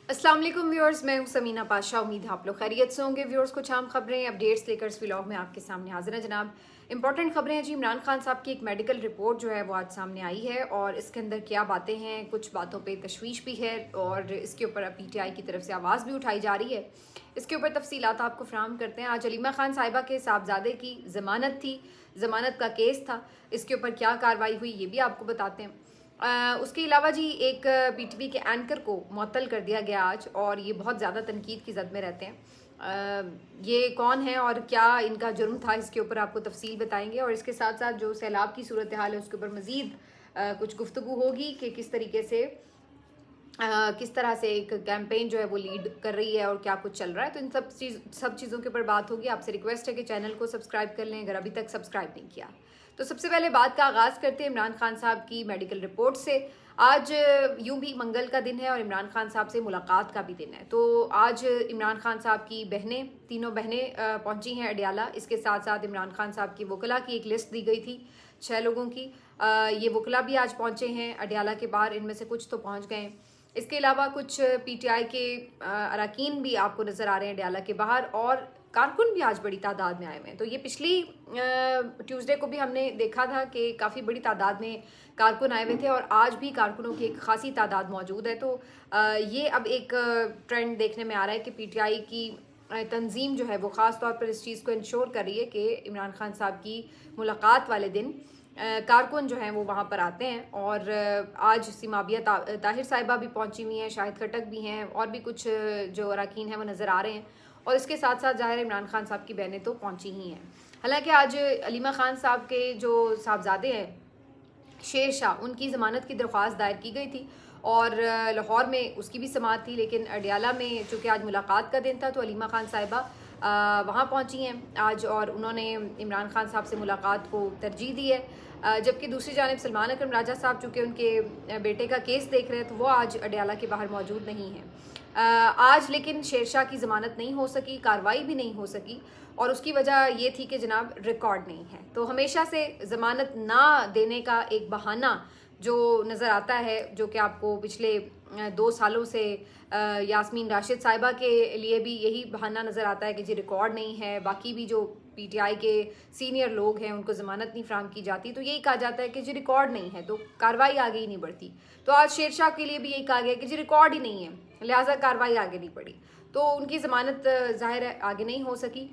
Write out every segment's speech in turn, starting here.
अस्सलाम वालेकुम व्यूअर्स, मैं हूं समीना पाशा। उम्मीद है आप लोग खैरियत से होंगे। व्यूअर्स, कुछ आम खबरें अपडेट्स लेकर इस व्लॉग में आपके सामने हाजिर है जनाब। इंपॉर्टेंट खबरें हैं जी। इमरान खान साहब की एक मेडिकल रिपोर्ट जो है वो आज सामने आई है और इसके अंदर क्या बातें हैं, कुछ बातों पे तशवीश भी है और इसके ऊपर अब पीटीआई की तरफ से आवाज़ भी उठाई जा रही है। इसके ऊपर तफसीलात आपको फ्राहम करते हैं। आज अलीमा खान साहिबा के साहबजादे की ज़मानत थी, ज़मानत का केस था। इसके ऊपर क्या कार्रवाई हुई ये भी आपको बताते हैं। उसके अलावा जी एक पीटीवी के एंकर को मुअत्तल कर दिया गया आज, और ये बहुत ज़्यादा तनकीद की जद में रहते हैं। ये कौन है और क्या इनका जुर्म था, इसके ऊपर आपको तफसील बताएंगे। और इसके साथ साथ जो सैलाब की सूरत हाल है उसके ऊपर मज़ीद कुछ गुफ्तगू होगी कि किस तरीके से किस तरह से एक कैंपेन जो है वो लीड कर रही है और क्या कुछ चल रहा है। तो इन सब चीज़ों के ऊपर बात होगी। आपसे रिक्वेस्ट है कि चैनल को सब्सक्राइब कर लें अगर अभी तक सब्सक्राइब नहीं किया। तो सबसे पहले बात का आगाज़ करते हैं इमरान खान साहब की मेडिकल रिपोर्ट से। आज यूं भी मंगल का दिन है और इमरान खान साहब से मुलाकात का भी दिन है। तो आज इमरान खान साहब की बहनें, तीनों बहनें पहुंची हैं अडियाला। इसके साथ साथ इमरान खान साहब की वकला की एक लिस्ट दी गई थी 6 लोगों की। ये वकला भी आज पहुंचे हैं अडियाला के बाहर, इनमें से कुछ तो पहुंच गए। इसके अलावा कुछ पीटीआई के अरकान भी आपको नज़र आ रहे हैं अडियाला के बाहर, और कारकुन भी आज बड़ी तादाद में आए हुए हैं। तो ये पिछली ट्यूसडे को भी हमने देखा था कि काफ़ी बड़ी तादाद में कारकुन आए हुए थे और आज भी कारकुनों की एक खासी तादाद मौजूद है। तो ये अब एक ट्रेंड देखने में आ रहा है कि पीटीआई की तंजीम जो है वो ख़ास तौर पर इस चीज़ को इंश्योर कर रही है कि इमरान खान साहब की मुलाकात वाले दिन कारकुन जो हैं वो वहाँ पर आते हैं। और आज सिमाबिया ताहिर साहिबा भी पहुँची हुई हैं, शाहिद खटक भी हैं, और भी कुछ जो अरकान हैं वो नज़र आ रहे हैं। और इसके साथ साथ ज़ाहिर इमरान खान साहब की बहनें तो पहुँची ही हैं। हालांकि आज अलीमा खान साहब के जो साहबजादे हैं शेर शाह, उनकी ज़मानत की दरख्वास्त दायर की गई थी और लाहौर में उसकी भी समाअत थी। लेकिन अडियाला में चूँकि आज मुलाकात का दिन था तो अलीमा खान साहिबा वहाँ पहुँची हैं आज, और उन्होंने इमरान खान साहब से मुलाकात को तरजीह दी है। जबकि दूसरी जानिब सलमान अकरम राजा साहब चूँकि उनके बेटे का केस देख रहे हैं तो वो आज अडियाला के बाहर मौजूद नहीं हैं। आज लेकिन शेरशाह की ज़मानत नहीं हो सकी, कार्रवाई भी नहीं हो सकी, और उसकी वजह ये थी कि जनाब रिकॉर्ड नहीं है। तो हमेशा से ज़मानत ना देने का एक बहाना जो नज़र आता है, जो कि आपको पिछले 2 सालों से यास्मीन राशिद साहिबा के लिए भी यही बहाना नज़र आता है कि जी रिकॉर्ड नहीं है। बाकी भी जो पीटीआई के सीनियर लोग हैं उनको ज़मानत नहीं फ्राहम की जाती, तो यही कहा जाता है कि जी रिकॉर्ड नहीं है तो कार्रवाई आगे ही नहीं बढ़ती। तो आज शेरशाह के लिए भी यही कहा गया कि जी रिकॉर्ड ही नहीं है, लिहाजा कार्रवाई आगे नहीं बढ़ी, तो उनकी ज़मानत ज़ाहिर है आगे नहीं हो सकी।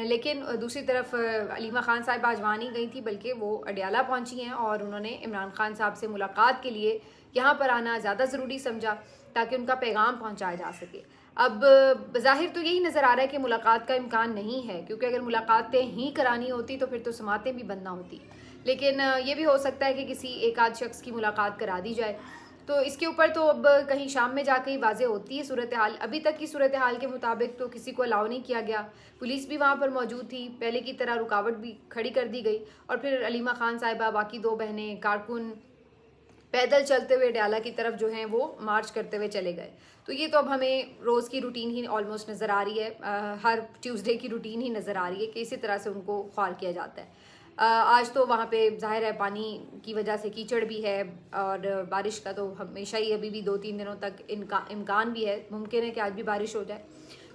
लेकिन दूसरी तरफ अलीमा खान साहिबा आज वहाँ नहीं गई थी, बल्कि वो अडियाला पहुँची हैं और उन्होंने इमरान खान साहब से मुलाकात के लिए यहाँ पर आना ज़्यादा ज़रूरी समझा ताकि उनका पैगाम पहुँचाया जा सके। अब ज़ाहिर तो यही नज़र आ रहा है कि मुलाकात का इम्कान नहीं है, क्योंकि अगर मुलाकातें ही करानी होती तो फिर तो समातें भी बंद ना होती। लेकिन ये भी हो सकता है कि किसी एक आध शख्स की मुलाकात करा दी जाए। तो इसके ऊपर तो अब कहीं शाम में जाकर ही वाज़ेह होती है सूरत हाल। अभी तक की सूरत हाल के मुताबिक तो किसी को अलाउ नहीं किया गया। पुलिस भी वहाँ पर मौजूद थी, पहले की तरह रुकावट भी खड़ी कर दी गई, और फिर अलीमा खान साहिबा, बाकी 2 बहनें, कारकुन पैदल चलते हुए अडियाला की तरफ जो हैं वो मार्च करते हुए चले गए। तो ये तो अब हमें रोज़ की रूटीन ही ऑलमोस्ट नज़र आ रही है, हर ट्यूसडे की रूटीन ही नज़र आ रही है कि इसी तरह से उनको ख्वार किया जाता है। आज तो वहाँ पे ज़ाहिर है पानी की वजह से कीचड़ भी है, और बारिश का तो हमेशा ही अभी भी 2-3 दिनों तक इम्कान भी है, मुमकिन है कि आज भी बारिश हो जाए।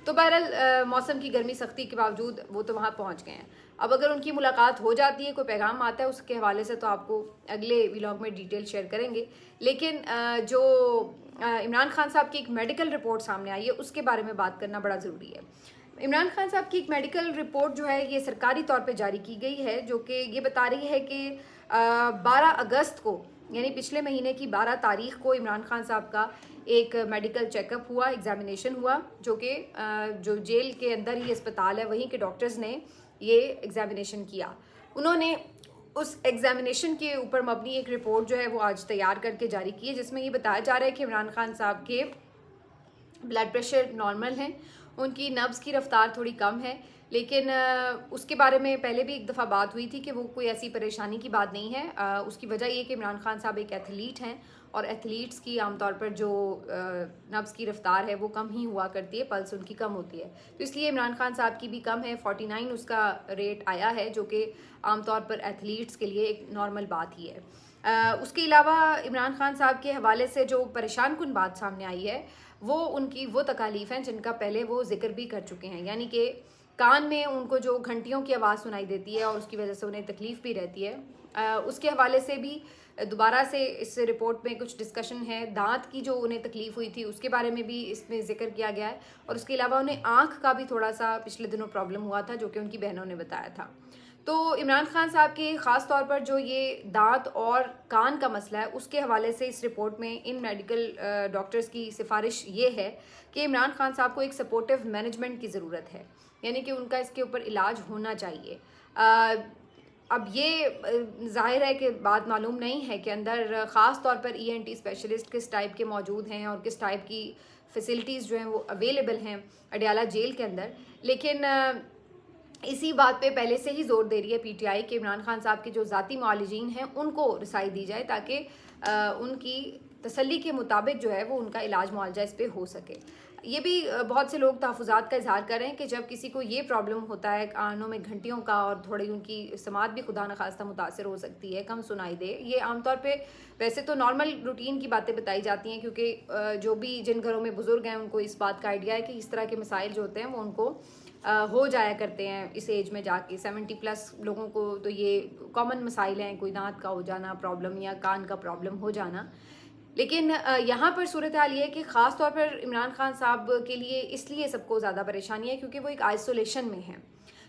तो बहरहाल मौसम की गर्मी सख्ती के बावजूद वो तो वहाँ पहुँच गए हैं। अब अगर उनकी मुलाकात हो जाती है, कोई पैगाम आता है उसके हवाले से, तो आपको अगले व्लॉग में डिटेल शेयर करेंगे। लेकिन जो इमरान खान साहब की एक मेडिकल रिपोर्ट सामने आई है उसके बारे में बात करना बड़ा ज़रूरी है। इमरान खान साहब की एक मेडिकल रिपोर्ट जो है ये सरकारी तौर पे जारी की गई है, जो कि ये बता रही है कि 12 अगस्त को, यानी पिछले महीने की 12 तारीख को इमरान खान साहब का एक मेडिकल चेकअप हुआ, एग्जामिनेशन हुआ, जो कि जो जेल के अंदर ही अस्पताल है वहीं के डॉक्टर्स ने ये एग्जामिनेशन किया। उन्होंने उस एग्जामिनेशन के ऊपर मबनी एक रिपोर्ट जो है वो आज तैयार करके जारी की है, जिसमें ये बताया जा रहा है कि इमरान खान साहब के ब्लड प्रेशर नॉर्मल है, उनकी नब्ज़ की रफ़्तार थोड़ी कम है, लेकिन उसके बारे में पहले भी एक दफ़ा बात हुई थी कि वो कोई ऐसी परेशानी की बात नहीं है। उसकी वजह ये कि इमरान खान साहब एक एथलीट हैं और एथलीट्स की आमतौर पर जो नब्ज़ की रफ़्तार है वो कम ही हुआ करती है, पल्स उनकी कम होती है, तो इसलिए इमरान खान साहब की भी कम है। 49 उसका रेट आया है, जो कि आमतौर पर एथलीट्स के लिए एक नॉर्मल बात ही है। उसके अलावा इमरान खान साहब के हवाले से जो परेशान कुन बात सामने आई है वो उनकी वो तकालीफ हैं जिनका पहले वो जिक्र भी कर चुके हैं, यानी कि कान में उनको जो घंटियों की आवाज़ सुनाई देती है और उसकी वजह से उन्हें तकलीफ़ भी रहती है। उसके हवाले से भी दोबारा से इस रिपोर्ट में कुछ डिस्कशन है। दांत की जो उन्हें तकलीफ़ हुई थी उसके बारे में भी इसमें जिक्र किया गया है, और उसके अलावा उन्हें आँख का भी थोड़ा सा पिछले दिनों प्रॉब्लम हुआ था जो कि उनकी बहनों ने बताया था। तो इमरान खान साहब के ख़ास तौर पर जो ये दांत और कान का मसला है उसके हवाले से इस रिपोर्ट में इन मेडिकल डॉक्टर्स की सिफारिश ये है कि इमरान खान साहब को एक सपोर्टिव मैनेजमेंट की ज़रूरत है, यानी कि उनका इसके ऊपर इलाज होना चाहिए। अब ये जाहिर है कि बात मालूम नहीं है कि अंदर ख़ास तौर पर ENT स्पेशलिस्ट किस टाइप के मौजूद हैं और किस टाइप की फ़ैसिलिटीज़ जो हैं वो अवेलेबल हैं अडयाला जेल के अंदर, लेकिन इसी बात पे पहले से ही जोर दे रही है PTI कि इमरान खान साहब के जो ज़ाती मुआलिजीन हैं उनको रसाई दी जाए ताकि उनकी तसल्ली के मुताबिक जो है वो उनका इलाज मुआवजा इस पर हो सके। ये भी बहुत से लोग तहफ़्फ़ुज़ात का इजहार कर रहे हैं कि जब किसी को ये प्रॉब्लम होता है कानों में घंटियों का और थोड़ी उनकी समात भी खुदा न खास्ता मुतासर हो सकती है, कम सुनाई दे, ये आमतौर पे वैसे तो नॉर्मल रूटीन की बातें बताई जाती हैं क्योंकि जो भी जिन घरों में बुज़ुर्ग हैं उनको इस बात का आइडिया है कि इस तरह के मसाइल जो होते हैं वो उनको हो जाया करते हैं इस एज में जाके। 70+ लोगों को तो ये कॉमन मसाइल हैं, कोई दांत का हो जाना प्रॉब्लम या कान का प्रॉब्लम हो जाना। लेकिन यहाँ पर सूरत हाल ये है कि ख़ास तौर पर इमरान खान साहब के लिए इसलिए सबको ज़्यादा परेशानी है क्योंकि वो एक आइसोलेशन में हैं।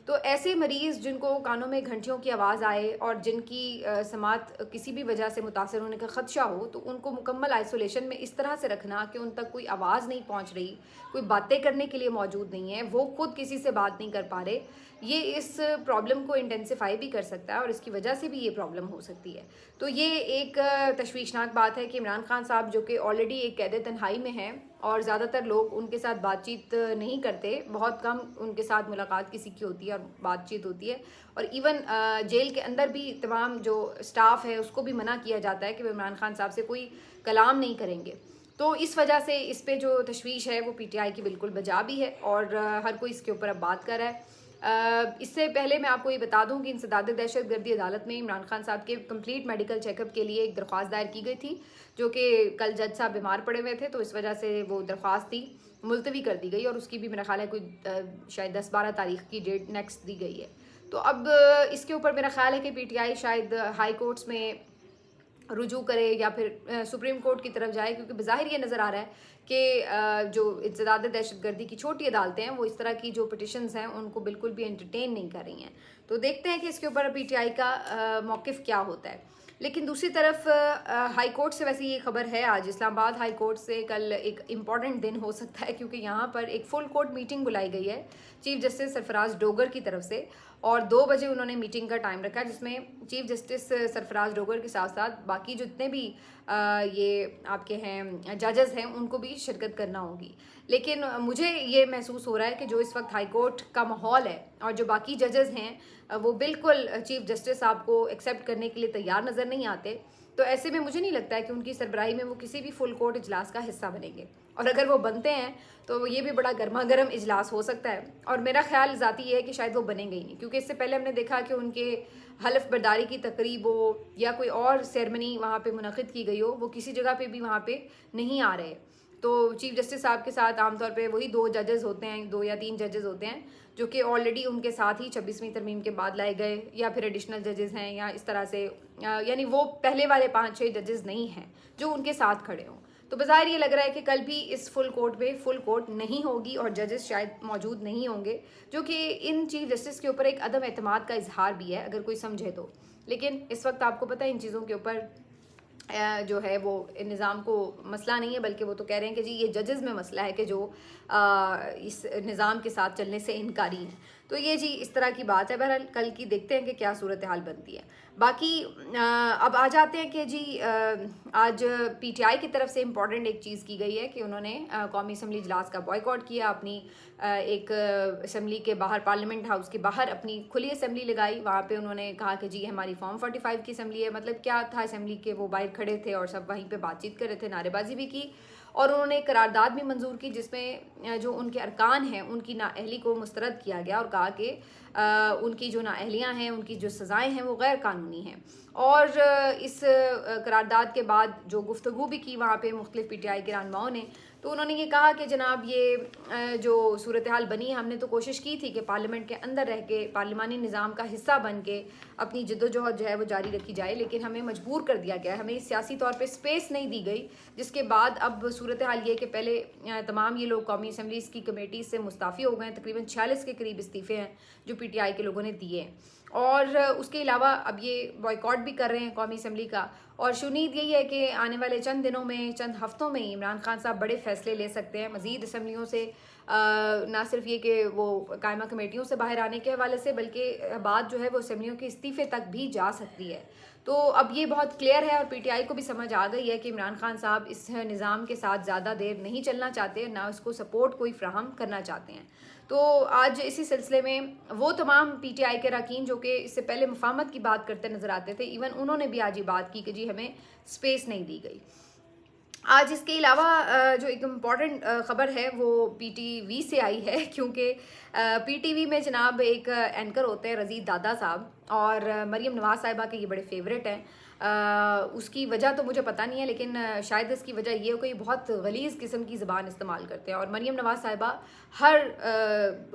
तो ऐसे मरीज़ जिनको कानों में घंटियों की आवाज़ आए और जिनकी समात किसी भी वजह से मुतासर होने का ख़दशा हो, तो उनको मुकम्मल आइसोलेशन में इस तरह से रखना कि उन तक कोई आवाज़ नहीं पहुँच रही, कोई बातें करने के लिए मौजूद नहीं है, वो खुद किसी से बात नहीं कर पा रहे, ये इस प्रॉब्लम को इंटेंसिफाई भी कर सकता है और इसकी वजह से भी ये प्रॉब्लम हो सकती है। तो ये एक तशवीशनाक बात है कि इमरान खान साहब जो कि ऑलरेडी एक कैद तन्हाई में हैं और ज़्यादातर लोग उनके साथ बातचीत नहीं करते, बहुत कम उनके साथ मुलाकात किसी की होती है और बातचीत होती है, और इवन जेल के अंदर भी तमाम जो स्टाफ है उसको भी मना किया जाता है कि वो इमरान खान साहब से कोई कलाम नहीं करेंगे। तो इस वजह से इस पे जो तशवीश है वो PTI की बिल्कुल बजा भी है और हर कोई इसके ऊपर अब बात कर रहा है। इससे पहले मैं आपको ये बता दूं कि इंसदाद दहशतगर्दी अदालत में इमरान खान साहब के कंप्लीट मेडिकल चेकअप के लिए एक दरख्वास्त दायर की गई थी, जो कि कल जज साहब बीमार पड़े हुए थे तो इस वजह से वो दरख्वास्त थी मुलतवी कर दी गई और उसकी भी मेरा ख्याल है कोई शायद 10-12 तारीख की डेट नेक्स्ट दी गई है। तो अब इसके ऊपर मेरा ख्याल है कि PTI शायद हाई कोर्ट्स में रुजू करे या फिर सुप्रीम कोर्ट की तरफ जाए, क्योंकि बज़ाहिर ये नज़र आ रहा है कि जो इंसदाद दहशतगर्दी की छोटी अदालतें हैं वो इस तरह की जो पिटिशंस हैं उनको बिल्कुल भी एंटरटेन नहीं कर रही हैं। तो देखते हैं कि इसके ऊपर PTI का मौक़िफ़ क्या होता है। लेकिन दूसरी तरफ हाई कोर्ट से वैसे ये खबर है, आज इस्लामाबाद हाई कोर्ट से कल एक इम्पॉर्टेंट दिन हो सकता है क्योंकि यहाँ पर एक फुल कोर्ट मीटिंग बुलाई गई है चीफ जस्टिस सरफराज डोगर की तरफ से, और 2 बजे उन्होंने मीटिंग का टाइम रखा जिसमें चीफ जस्टिस सरफराज डोगर के साथ साथ बाकी जितने भी ये आपके हैं जजेस हैं उनको भी शिरकत करना होगी। लेकिन मुझे ये महसूस हो रहा है कि जो इस वक्त हाई कोर्ट का माहौल है और जो बाकी जजेस हैं वो बिल्कुल चीफ जस्टिस साहब को एक्सेप्ट करने के लिए तैयार नज़र नहीं आते। तो ऐसे में मुझे नहीं लगता है कि उनकी सरबराही में वो किसी भी फुल कोर्ट इजलास का हिस्सा बनेंगे, और अगर वो बनते हैं तो ये भी बड़ा गर्मा गर्म इजलास हो सकता है। और मेरा ख्याल ज़ाती ये है कि शायद वो बनेंगे ही नहीं, क्योंकि इससे पहले हमने देखा कि उनके हलफ बर्दारी की तकरीब हो या कोई और सेरेमनी वहाँ पे मुनक़िद की गई हो, वो किसी जगह पे भी वहाँ पे नहीं आ रहे। तो चीफ जस्टिस साहब के साथ आमतौर पे वही 2 जजेस होते हैं, 2 या 3 जजेस होते हैं जो कि ऑलरेडी उनके साथ ही 26वीं तरमीम के बाद लाए गए, या फिर एडिशनल जजेस हैं या इस तरह से, यानी वो पहले वाले 5-6 जजेस नहीं हैं जो उनके साथ खड़े हों। तो बज़ाहिर ये लग रहा है कि कल भी इस फुल कोर्ट में फुल कोर्ट नहीं होगी और जजेस शायद मौजूद नहीं होंगे, जो कि इन चीफ जस्टिस के ऊपर एक अदम एतमाद का इजहार भी है अगर कोई समझे तो। लेकिन इस वक्त आपको पता है इन चीज़ों के ऊपर जो है वो निज़ाम को मसला नहीं है, बल्कि वो तो कह रहे हैं कि जी ये जजेस में मसला है कि जो इस निज़ाम के साथ चलने से इनकारी हैं। तो ये जी इस तरह की बात है। बहरहाल कल की देखते हैं कि क्या सूरत हाल बनती है। बाकी अब आ जाते हैं कि जी आज PTI की तरफ से इम्पॉर्टेंट एक चीज़ की गई है कि उन्होंने कौमी असम्बली इजलास का बॉयकॉट किया, अपनी एक असम्बली के बाहर, पार्लियामेंट हाउस के बाहर अपनी खुली असम्बली लगाई। वहाँ पे उन्होंने कहा कि जी हमारी फॉर्म 45 की असम्बली है। मतलब क्या था, असम्बली के वो बाहर खड़े थे और सब वहीं पे बातचीत कर रहे थे, नारेबाजी भी की, और उन्होंने करारदाद भी मंजूर की जिसमें जो उनके अरकान हैं उनकी नाअहली को मुस्तरद किया गया और कहा कि उनकी जो नाअहलियाँ हैं, उनकी जो सज़ाएँ हैं वो गैर कानूनी हैं। और इस करारदाद के बाद जो गुफ्तगू भी की वहाँ पे मुख्तलिफ PTI के रहनुमाओं ने, तो उन्होंने ये कहा कि जनाब ये जो सूरत हाल बनी है, हमने तो कोशिश की थी कि पार्लियामेंट के अंदर रह के पार्लिमानी निज़ाम का हिस्सा बन के अपनी जद्दोजहद जो है वो जारी रखी जाए, लेकिन हमें मजबूर कर दिया गया, हमें सियासी तौर पे स्पेस नहीं दी गई, जिसके बाद अब सूरत हाल ये कि पहले तमाम ये लोग कौमी असम्बलीज़ की कमेटी से मुस्ताफ़ी हो गए। तकरीबन 46 के करीब इस्तीफ़े हैं जो PTI के लोगों ने दिए हैं, और उसके अलावा अब ये बॉयकॉट भी कर रहे हैं कौमी असम्बली का। और उम्मीद यही है कि आने वाले चंद दिनों में, चंद हफ्तों में ही इमरान खान साहब बड़े फैसले ले सकते हैं मज़ीद असम्बलियों से, ना सिर्फ ये कि वो कायमा कमेटियों से बाहर आने के हवाले से, बल्कि बात जो है वो असम्बलियों के इस्तीफ़े तक भी जा सकती है। तो अब ये बहुत क्लियर है और PTI को भी समझ आ गई है कि इमरान खान साहब इस निज़ाम के साथ ज़्यादा देर नहीं चलना चाहते, ना उसको सपोर्ट कोई फ्राहम करना चाहते हैं। तो आज इसी सिलसिले में वो तमाम PTI के अरकान जो कि इससे पहले मुफाहमत की बात करते नज़र आते थे, इवन उन्होंने भी आज ये बात की कि जी हमें स्पेस नहीं दी गई। आज इसके अलावा जो एक इम्पॉर्टेंट ख़बर है वो PTV से आई है, क्योंकि PTV में जनाब एक एंकर होते हैं रज़ीद दादा साहब, और मरीम नवाज़ साहिबा के ये बड़े फेवरेट हैं। उसकी वजह तो मुझे पता नहीं है, लेकिन शायद इसकी वजह ये हो कि बहुत गलीज़ किस्म की ज़बान इस्तेमाल करते हैं, और मरीम नवाज़ साहिबा हर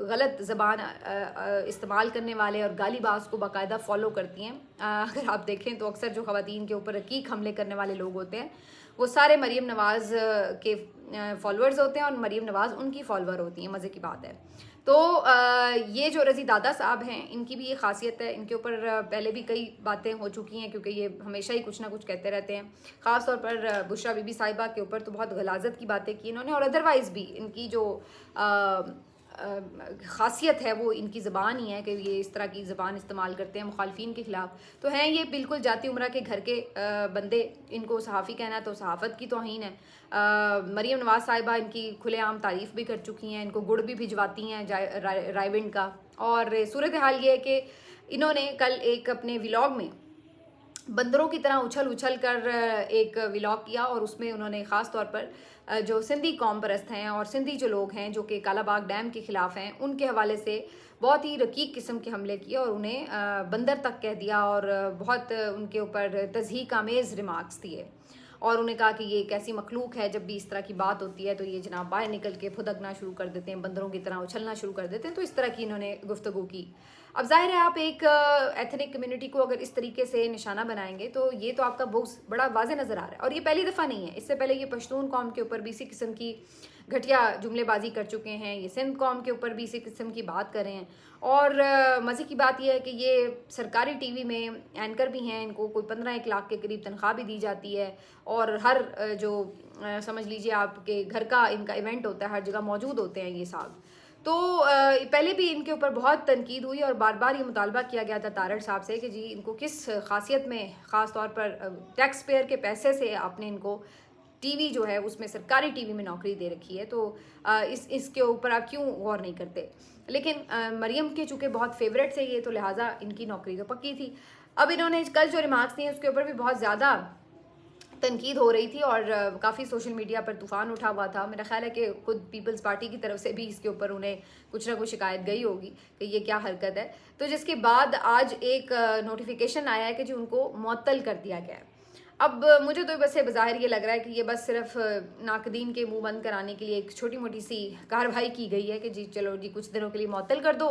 गलत ज़बान इस्तेमाल करने वाले और गालीबाज को बाकायदा फ़ॉलो करती हैं। अगर आप देखें तो अक्सर जो ख़वातीन के ऊपर रकीक हमले करने वाले लोग होते हैं वो सारे मरीम नवाज़ के फॉलोअर्स होते हैं, और मरीम नवाज़ उनकी फॉलोअर होती हैं। मज़े की बात है। तो ये जो रज़ी दादा साहब हैं, इनकी भी ये खासियत है, इनके ऊपर पहले भी कई बातें हो चुकी हैं, क्योंकि ये हमेशा ही कुछ ना कुछ कहते रहते हैं। ख़ास तौर पर बुशरा बीबी साहिबा के ऊपर तो बहुत गलाजत की बातें की इन्होंने, और अदरवाइज़ भी इनकी जो ख़ासियत है वो इनकी ज़बान ही है कि ये इस तरह की ज़बान इस्तेमाल करते हैं मुखालफिन के ख़िलाफ़। तो हैं ये बिल्कुल जाती उम्रा के घर के बंदे, इनको सहाफ़ी कहना तो सहाफ़त की तौहीन है। मरीम नवाज़ साहिबा इनकी खुलेआम तारीफ़ भी कर चुकी हैं, इनको गुड़ भी भिजवाती हैं रायविंड का। और सूरत हाल ये है कि इन्होंने कल एक अपने व्लॉग में बंदरों की तरह उछल उछल कर एक व्लॉग किया, और उसमें उन्होंने ख़ास तौर पर जो सिंधी कौम परस्त हैं और सिंधी जो लोग हैं जो कि कालाबाग डैम के ख़िलाफ़ हैं, उनके हवाले से बहुत ही रकीक किस्म के हमले किए और उन्हें बंदर तक कह दिया, और बहुत उनके ऊपर तज़हीक आमेज़ रिमार्क्स दिए, और उन्हें कहा कि ये एक ऐसी मखलूक है, जब भी इस तरह की बात होती है तो ये जनाब बाहर निकल के फुदकना शुरू कर देते हैं, बंदरों की तरह उछलना शुरू कर देते हैं। तो इस तरह की इन्होंने गुफ्तगू की। अब जाहिर है आप एक एथनिक कम्युनिटी को अगर इस तरीके से निशाना बनाएंगे तो ये तो आपका बहुत बड़ा वाज़े नज़र आ रहा है, और ये पहली दफ़ा नहीं है। इससे पहले ये पश्तून कौम के ऊपर भी इसी किस्म की घटिया जुमलेबाजी कर चुके हैं, ये सिंध कौम के ऊपर भी इसी किस्म की बात कर रहे हैं। और मज़े की बात यह है कि ये सरकारी TV में एंकर भी हैं, इनको कोई 15-1 लाख के करीब तनख्वाह भी दी जाती है, और हर जो समझ लीजिए आपके घर का इनका इवेंट होता है, हर जगह मौजूद होते हैं ये साहब। तो पहले भी इनके ऊपर बहुत तनकीद हुई, और बार बार ये मुतालबा किया गया था तारड़ साहब से कि जी इनको किस खासियत में, ख़ास तौर पर टैक्स पेयर के पैसे से आपने इनको TV जो है उसमें सरकारी TV में नौकरी दे रखी है, तो इसके ऊपर आप क्यों गौर नहीं करते। लेकिन मरियम के चूँकि बहुत फेवरेट से ये, तो लिहाजा इनकी नौकरी तो पक्की थी। अब इन्होंने कल जो रिमार्क्स दिए उसके ऊपर भी बहुत ज़्यादा तनकीद हो रही थी, और काफ़ी सोशल मीडिया पर तूफ़ान उठा हुआ था। मेरा ख्याल है कि खुद पीपल्स पार्टी की तरफ से भी इसके ऊपर उन्हें कुछ ना कुछ शिकायत गई होगी कि ये क्या हरकत है। तो जिसके बाद आज एक नोटिफिकेशन आया है कि जी उनको मुअत्तल कर दिया गया है। अब मुझे तो बस बज़ाहिर ये लग रहा है कि ये बस सिर्फ नाकदीन के मुंह बंद कराने के लिए एक छोटी मोटी सी कार्रवाई की गई है कि जी चलो जी कुछ दिनों के लिए मुअत्तल कर दो,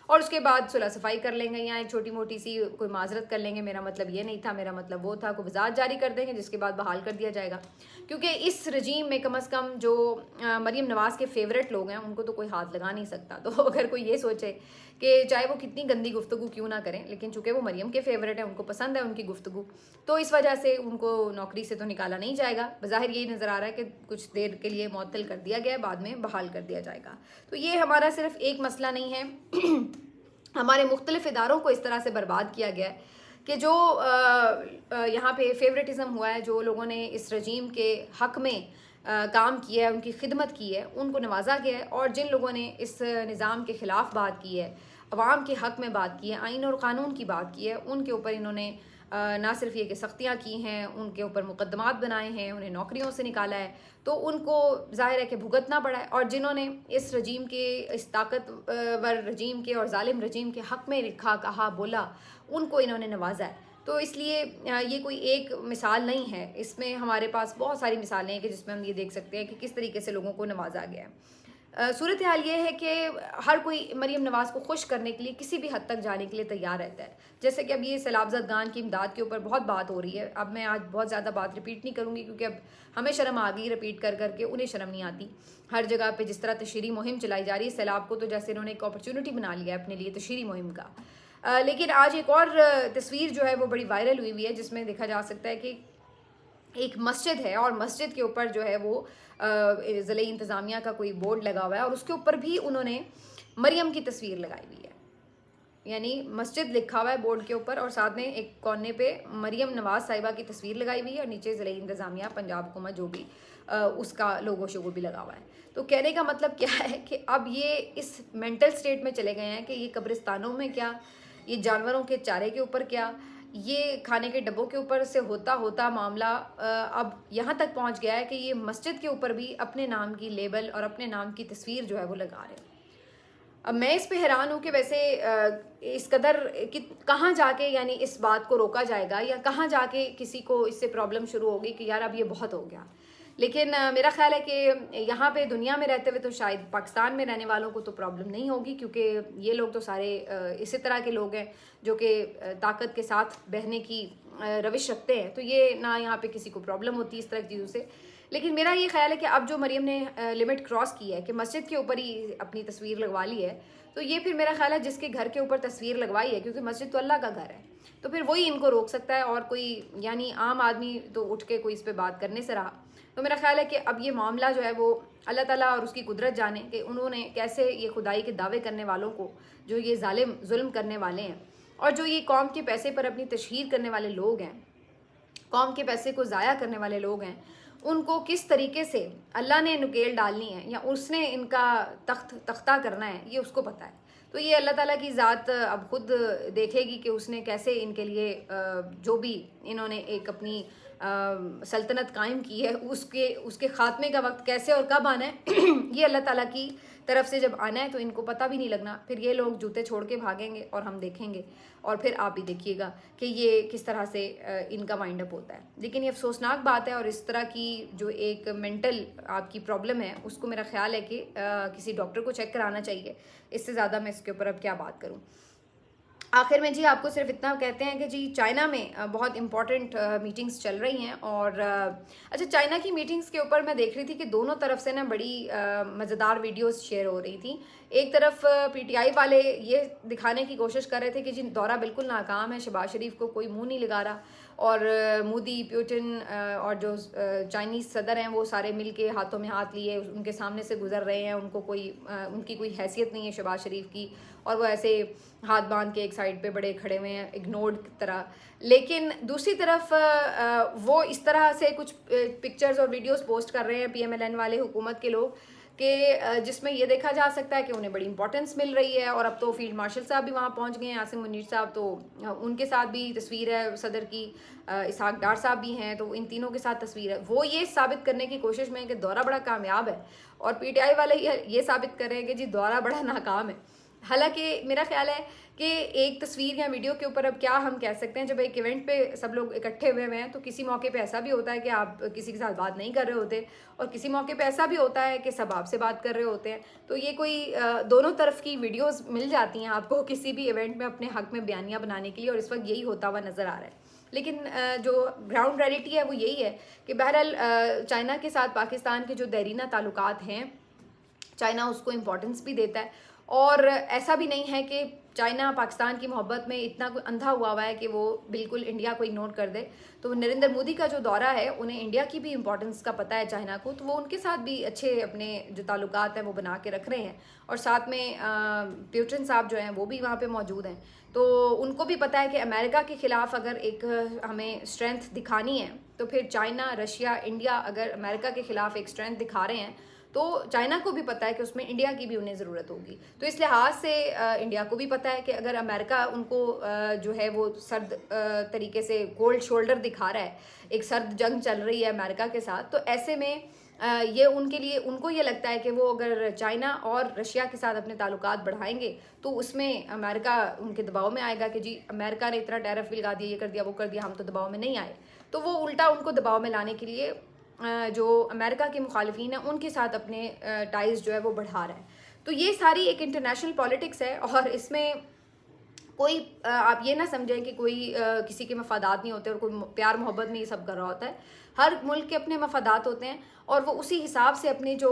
और उसके बाद सुलह सफाई कर लेंगे, या एक छोटी मोटी सी कोई माजरत कर लेंगे, मेरा मतलब ये नहीं था, मेरा मतलब वो था, कोई वज़ाहत जारी कर देंगे, जिसके बाद बहाल कर दिया जाएगा। क्योंकि इस रजीम में कम अज़ कम जो मरीम नवाज़ के फेवरेट लोग हैं उनको तो कोई हाथ लगा नहीं सकता। तो अगर कोई ये सोचे कि चाहे वो कितनी गंदी गुफ्तगू क्यों ना करें, लेकिन चूँकि वो मरीम के फेवरेट हैं, उनको पसंद है उनकी गुफ्तगू, तो इस वजह से उनको नौकरी से तो निकाला नहीं जाएगा। बज़ाहिर यही नज़र आ रहा है कि कुछ देर के लिए मुअत्तल कर दिया गया है, बाद में बहाल कर दिया जाएगा। तो ये हमारा सिर्फ एक मसला नहीं है हमारे मुख्तलिफ इदारों को इस तरह से बर्बाद किया गया है कि जो यहाँ पे फेवरेटिज़म हुआ है, जो लोगों ने इस रजीम के हक़ में काम किया है, उनकी खिदमत की है, उनको नवाजा गया है, और जिन लोगों ने इस निज़ाम के ख़िलाफ़ बात की है, अवाम के हक़ में बात की है, आइन और क़ानून की बात की है, उनके ऊपर इन्होंने ना सिर्फ ये कि सख्तियाँ की हैं, उनके ऊपर मुकदमात बनाए हैं, उन्हें नौकरियों से निकाला है, तो उनको ज़ाहिर है कि भुगतना पड़ा है। और जिन्होंने इस रजीम के, इस ताकतवर रजीम के और जालिम रजीम के हक़ में लिखा, कहा, बोला, उनको इन्होंने नवाजा है। तो इसलिए ये कोई एक मिसाल नहीं है, इसमें हमारे पास बहुत सारी मिसालें हैं कि जिसमें हम ये देख सकते हैं कि किस तरीके से लोगों को नवाजा गया है। सूरत हाल ये है कि हर कोई मरीम नवाज़ को खुश करने के लिए किसी भी हद तक जाने के लिए तैयार रहता है। जैसे कि अब ये सैलाबज़दगान की इमदाद के ऊपर बहुत बात हो रही है। अब मैं आज बहुत ज़्यादा बात रिपीट नहीं करूँगी क्योंकि अब हमें शर्म आ गई रिपीट कर करके, उन्हें शर्म नहीं आती। हर जगह पे जिस तरह तशहीरी मुहिम चलाई जा रही है, सैलाब को तो जैसे इन्होंने एक अपॉर्चुनिटी बना लिया है अपने लिए तशहीरी मुहिम का। लेकिन आज एक और तस्वीर जो है वो बड़ी वायरल हुई हुई है, जिसमें देखा जा सकता है कि एक मस्जिद है और मस्जिद के ऊपर जो है वो ज़िले इंतज़ामिया का कोई बोर्ड लगा हुआ है और उसके ऊपर भी उन्होंने मरियम की तस्वीर लगाई हुई है। यानी मस्जिद लिखा हुआ है बोर्ड के ऊपर और साथ में एक कोने पे मरियम नवाज़ साहिबा की तस्वीर लगाई हुई है और नीचे ज़िले इंतज़ामिया पंजाब हुकूमत जो भी उसका लोगो शोगो भी लगा हुआ है। तो कहने का मतलब क्या है कि अब ये इस मेंटल स्टेट में चले गए हैं कि ये कब्रिस्तानों में क्या, ये जानवरों के चारे के ऊपर क्या, ये खाने के डब्बों के ऊपर से होता होता मामला अब यहाँ तक पहुँच गया है कि ये मस्जिद के ऊपर भी अपने नाम की लेबल और अपने नाम की तस्वीर जो है वो लगा रहे हैं। अब मैं इस पे हैरान हूँ कि वैसे इस कदर कि कहाँ जाके यानी इस बात को रोका जाएगा या कहाँ जाके किसी को इससे प्रॉब्लम शुरू होगी कि यार अब ये बहुत हो गया। लेकिन मेरा ख्याल है कि यहाँ पे दुनिया में रहते हुए तो शायद पाकिस्तान में रहने वालों को तो प्रॉब्लम नहीं होगी, क्योंकि ये लोग तो सारे इसी तरह के लोग हैं जो कि ताकत के साथ बहने की रविश रखते हैं। तो ये ना यहाँ पे किसी को प्रॉब्लम होती है इस तरह की चीज़ों से। लेकिन मेरा ये ख्याल है कि अब जो मरियम ने लिमिट क्रॉस की है कि मस्जिद के ऊपर ही अपनी तस्वीर लगवा ली है, तो ये फिर मेरा ख्याल है जिसके घर के ऊपर तस्वीर लगवाई है, क्योंकि मस्जिद तो अल्लाह का घर है, तो फिर वही इनको रोक सकता है और कोई यानी आम आदमी तो उठ के कोई इस पर बात करने से रहा। तो मेरा ख्याल है कि अब ये मामला जो है वो अल्लाह ताला और उसकी कुदरत जाने कि उन्होंने कैसे ये खुदाई के दावे करने वालों को, जो ये जालिम जुल्म करने वाले हैं और जो ये कौम के पैसे पर अपनी तशहीर करने वाले लोग हैं, कौम के पैसे को ज़ाया करने वाले लोग हैं, उनको किस तरीके से अल्लाह ने नुकेल डालनी है या उसने इनका तख्ता करना है, ये उसको पता है। तो ये अल्लाह ताला की ज़ात अब खुद देखेगी कि उसने कैसे इनके लिए जो भी इन्होंने एक अपनी सल्तनत कायम की है उसके ख़ात्मे का वक्त कैसे और कब आना है ये अल्लाह ताला की तरफ से जब आना है तो इनको पता भी नहीं लगना। फिर ये लोग जूते छोड़ के भागेंगे और हम देखेंगे, और फिर आप भी देखिएगा कि ये किस तरह से इनका वाइंड अप होता है। लेकिन ये अफसोसनाक बात है और इस तरह की जो एक मेंटल आपकी प्रॉब्लम है उसको मेरा ख्याल है कि किसी डॉक्टर को चेक कराना चाहिए। इससे ज़्यादा मैं इसके ऊपर अब क्या बात करूँ। आखिर में जी आपको सिर्फ इतना कहते हैं कि जी चाइना में बहुत इम्पॉर्टेंट मीटिंग्स चल रही हैं और अच्छा, चाइना की मीटिंग्स के ऊपर मैं देख रही थी कि दोनों तरफ से ना बड़ी मज़ेदार वीडियोस शेयर हो रही थी। एक तरफ पीटीआई वाले ये दिखाने की कोशिश कर रहे थे कि जी दौरा बिल्कुल नाकाम है, शहबाज शरीफ को कोई मुंह नहीं लगा रहा और मोदी, पुतिन और जो चाइनीज़ सदर हैं वो सारे मिल के हाथों में हाथ लिए उनके सामने से गुजर रहे हैं। उनको कोई उनकी कोई हैसियत नहीं है शहबाज शरीफ की और वो ऐसे हाथ बांध के एक साइड पे बड़े खड़े हुए हैं इग्नोर्ड की तरह। लेकिन दूसरी तरफ वो इस तरह से कुछ पिक्चर्स और वीडियोस पोस्ट कर रहे हैं पीएमएलएन वाले हुकूमत के लोग कि जिसमें ये देखा जा सकता है कि उन्हें बड़ी इंपॉर्टेंस मिल रही है। और अब तो फील्ड मार्शल साहब भी वहाँ पहुँच गए हैं, आसिम मुनीर साहब, तो उनके साथ भी तस्वीर है सदर की, इसहाक डार साहब भी हैं, तो इन तीनों के साथ तस्वीर है। वो ये साबित करने की कोशिश में है कि दौरा बड़ा कामयाब है और पीटीआई वाले ये साबित कर रहे हैं कि जी दौरा बड़ा नाकाम है। हालांकि मेरा ख्याल है कि एक तस्वीर या वीडियो के ऊपर अब क्या हम कह सकते हैं। जब एक इवेंट पे सब लोग इकट्ठे हुए हैं तो किसी मौके पे ऐसा भी होता है कि आप किसी के साथ बात नहीं कर रहे होते और किसी मौके पे ऐसा भी होता है कि सब आपसे बात कर रहे होते हैं। तो ये कोई दोनों तरफ की वीडियोस मिल जाती हैं आपको किसी भी इवेंट में अपने हक में बयानियाँ बनाने के लिए, और इस वक्त यही होता हुआ नज़र आ रहा है। लेकिन जो ग्राउंड रियलिटी है वो यही है कि बहरहाल चाइना के साथ पाकिस्तान के जो देरीना ताल्लुकात हैं, चाइना उसको इम्पोर्टेंस भी देता है और ऐसा भी नहीं है कि चाइना पाकिस्तान की मोहब्बत में इतना कोई अंधा हुआ है कि वो बिल्कुल इंडिया को इग्नोर कर दे। तो नरेंद्र मोदी का जो दौरा है उन्हें इंडिया की भी इम्पोर्टेंस का पता है चाइना को, तो वो उनके साथ भी अच्छे अपने जो ताल्लुकात हैं वो बना के रख रहे हैं। और साथ में पुतिन साहब जो हैं वो भी वहाँ पे मौजूद हैं, तो उनको भी पता है कि अमेरिका के ख़िलाफ़ अगर एक हमें स्ट्रेंथ दिखानी है तो फिर चाइना, रशिया, इंडिया अगर अमेरिका के ख़िलाफ़ एक स्ट्रेंथ दिखा रहे हैं तो चाइना को भी पता है कि उसमें इंडिया की भी उन्हें ज़रूरत होगी। तो इस लिहाज से इंडिया को भी पता है कि अगर अमेरिका उनको जो है वो सर्द तरीके से कोल्ड शोल्डर दिखा रहा है, एक सर्द जंग चल रही है अमेरिका के साथ, तो ऐसे में ये उनके लिए, उनको ये लगता है कि वो अगर चाइना और रशिया के साथ अपने ताल्लुकात बढ़ाएंगे तो उसमें अमेरिका उनके दबाव में आएगा कि जी अमेरिका ने इतना टैरिफ लगा दिया, ये कर दिया, वो कर दिया, हम तो दबाव में नहीं आए। तो वो उल्टा उनको दबाव में लाने के लिए जो अमेरिका के मुखालिफिन हैं उनके साथ अपने टाइज जो है वो बढ़ा रहा है। तो ये सारी एक इंटरनेशनल पॉलिटिक्स है और इसमें कोई आप ये ना समझें कि कोई किसी के मफादात नहीं होते और कोई प्यार मोहब्बत में ये सब कर रहा होता है। हर मुल्क के अपने मफादात होते हैं और वो उसी हिसाब से अपने जो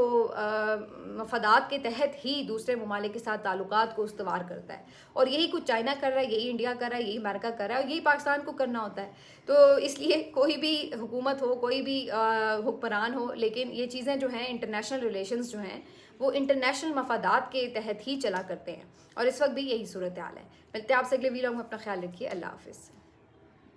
मफादात के तहत ही दूसरे ममालिक के साथ ताल्लुकात को उस्तवार करता है। और यही कुछ चाइना कर रहा है, यही इंडिया कर रहा है, यही अमेरिका कर रहा है और यही पाकिस्तान को करना होता है। तो इसलिए कोई भी हुकूमत हो, कोई भी हुक्मरान हो, लेकिन ये चीज़ें जो हैं इंटरनेशनल रिलेशंस जो हैं वो इंटरनेशनल मफादात के तहत ही चला करते हैं और इस वक्त भी यही सूरत हाल है। मिलते हैं आपसे अगले वीडियो में, अपना ख्याल रखिए। अल्लाह हाफिज़।